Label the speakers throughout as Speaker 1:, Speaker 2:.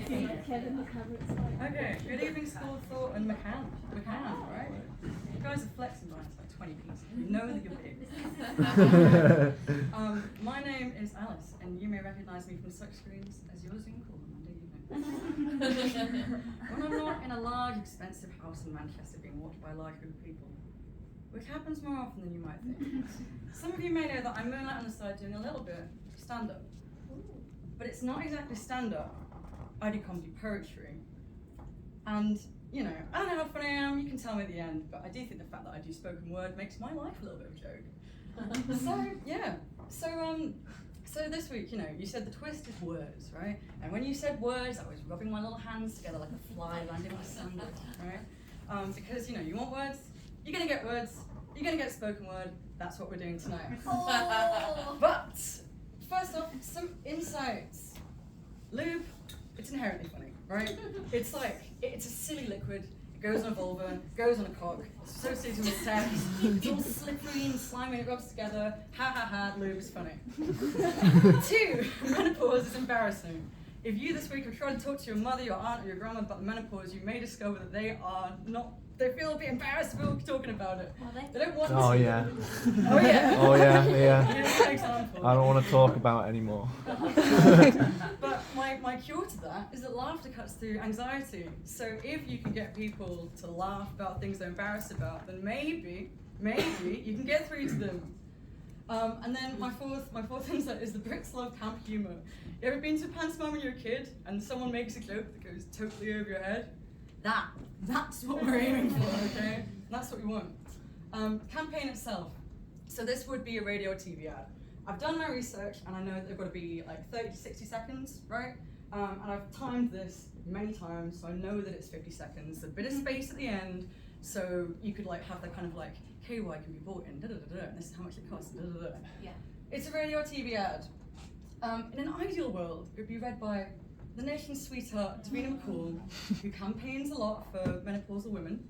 Speaker 1: Okay, good evening, School of Thought and McCann. McCann, right? You guys are flexing by like 20 pieces. You know that you're big. My name is Alice, and you may recognize me from such screens as your Zoom call on Monday evening. When I'm not in a large, expensive house in Manchester being watched by a large group of people, which happens more often than you might think. Some of you may know that I moonlight on the side doing a little bit of stand-up. But it's not exactly stand-up. I do comedy poetry. And, you know, I don't know how funny I am, you can tell me at the end, but I do think the fact that I do spoken word makes my life a little bit of a joke. So, yeah. So this week, you know, you said the twist is words, right? And when you said words, I was rubbing my little hands together like a fly landing on a sandal, right? Because, you know, you want words, you're gonna get words, you're gonna get spoken word, that's what we're doing tonight.
Speaker 2: Oh.
Speaker 1: But, first off, some insights. Lube, it's inherently funny, right? It's like, it's a silly liquid, it goes on a vulva, goes on a cock, it's associated with sex, it's all slippery and slimy, it rubs together, ha ha ha, lube is funny. 2, menopause is embarrassing. If you this week have tried to talk to your mother, your aunt, or your grandma about the menopause, you may discover that they feel a bit embarrassed about talking about it. They don't want to.
Speaker 3: Oh yeah.
Speaker 1: Oh yeah.
Speaker 3: Oh yeah, yeah.
Speaker 1: Here's an example.
Speaker 3: I don't want to talk about it anymore.
Speaker 1: But my cure to that is that laughter cuts through anxiety. So if you can get people to laugh about things they're embarrassed about, then maybe you can get through to them. And then my fourth insight is the Brits love camp humour. You ever been to a pantomime when you're a kid and someone makes a joke that goes totally over your head? That's what we're aiming for, okay? That's what we want. Campaign itself. So this would be a radio or TV ad. I've done my research and I know that they've got to be like 30 to 60 seconds, right? And I've timed this many times, so I know that it's 50 seconds. A bit of space at the end, so you could like have the kind of like, KY can be bought in, and this is how much it costs,
Speaker 2: Yeah.
Speaker 1: It's a radio or TV ad. In an ideal world, it would be read by the nation's sweetheart, Davina McCall, who campaigns a lot for menopausal women.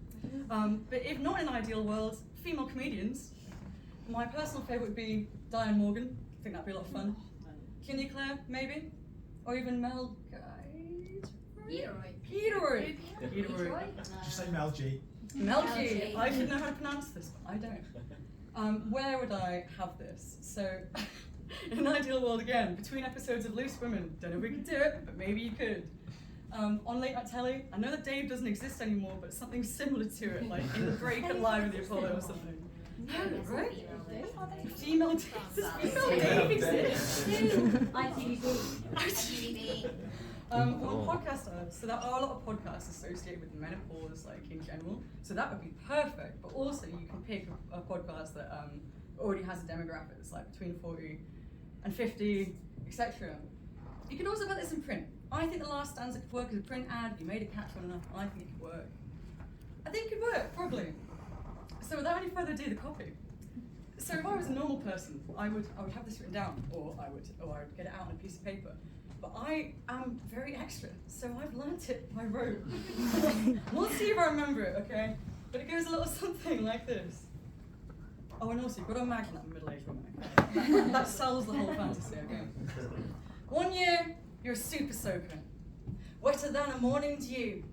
Speaker 1: But if not in an ideal world, female comedians. My personal favourite would be Diane Morgan. I think that'd be a lot of fun. Kinney Claire, maybe? Or even Mel Peteroy.
Speaker 4: Did you say Mel G?
Speaker 1: Mel G. I should know how to pronounce this, but I don't. Where would I have this? So, in an ideal world again, between episodes of Loose Women, don't know if we could do it, but maybe you could. On late night telly, I know that Dave doesn't exist anymore, but something similar to it, like in the break at Live with the Apollo or something. No, right? Female Dave exists.
Speaker 2: ITV.
Speaker 1: Well, podcast ads. So there are a lot of podcasts associated with menopause, like in general. So that would be perfect. But also, you can pick a podcast that already has a demographic that's like between 40 and 50, etc. You can also put this in print. I think the last stanza could work as a print ad. You made it catch on enough. I think it could work. I think it could work, probably. So without any further ado, the copy. So if I was a normal person, I would have this written down, or I would get it out on a piece of paper. But I am very extra, so I've learnt it by rote. We'll see if I remember it, okay? But it goes a little something like this. Oh, and also you've got to imagine that I'm a middle-aged woman, okay? That sells the whole fantasy, okay? 1 year, you're a super soaker, wetter than a morning dew.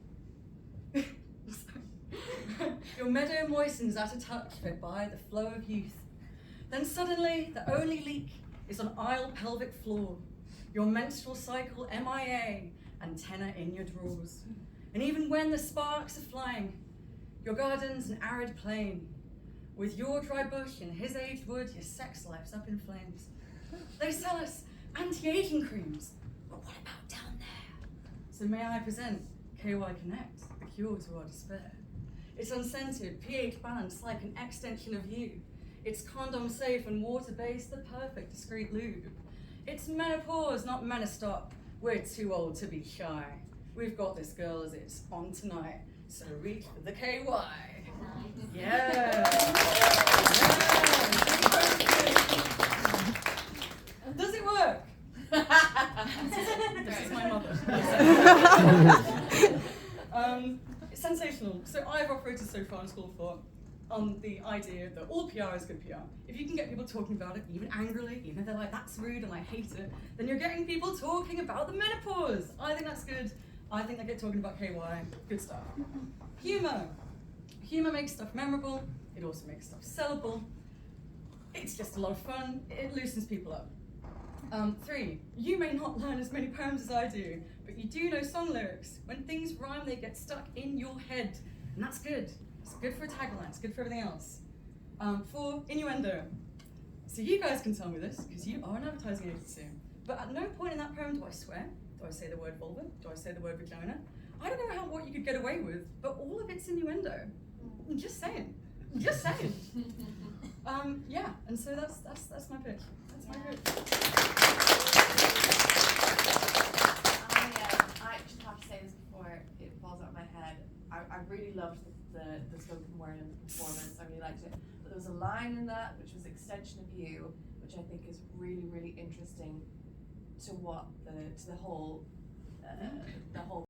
Speaker 1: Your meadow moistens at a touch, fed by the flow of youth. Then suddenly, the only leak is on aisle pelvic floor. Your menstrual cycle MIA, antenna in your drawers. And even when the sparks are flying, your garden's an arid plain. With your dry bush and his aged wood, your sex life's up in flames. They sell us anti-aging creams, but what about down there? So may I present KY Connect, the cure to our despair. It's unscented, pH balanced like an extension of you. It's condom safe and water-based, the perfect discreet lube. It's menopause, not menostop. We're too old to be shy. We've got this, girls, it's on tonight. So reach for the KY. Yeah. Does it work? This is my mother. It's sensational. So I've operated so far in School of Thought on the idea that all PR is good PR. If you can get people talking about it, even angrily, even if they're like, that's rude and I hate it, then you're getting people talking about the menopause. I think that's good. I think I get talking about KY. Good stuff. Humor. Humor makes stuff memorable. It also makes stuff sellable. It's just a lot of fun. It loosens people up. 3, you may not learn as many poems as I do, but you do know song lyrics. When things rhyme, they get stuck in your head, and that's good. It's good for a tagline, it's good for everything else. 4, innuendo. So you guys can tell me this, because you are an advertising agency, but at no point in that poem do I swear, do I say the word vulva, do I say the word vagina? I don't know what you could get away with, but all of it's innuendo. I'm just saying. Just saying. Yeah, and so that's my pitch. That's my pitch.
Speaker 2: I just have to say this before it falls out of my head. I really loved the spoken word and the performance. I really liked it. But there was a line in that which was extension of you, which I think is really, really interesting to what to the whole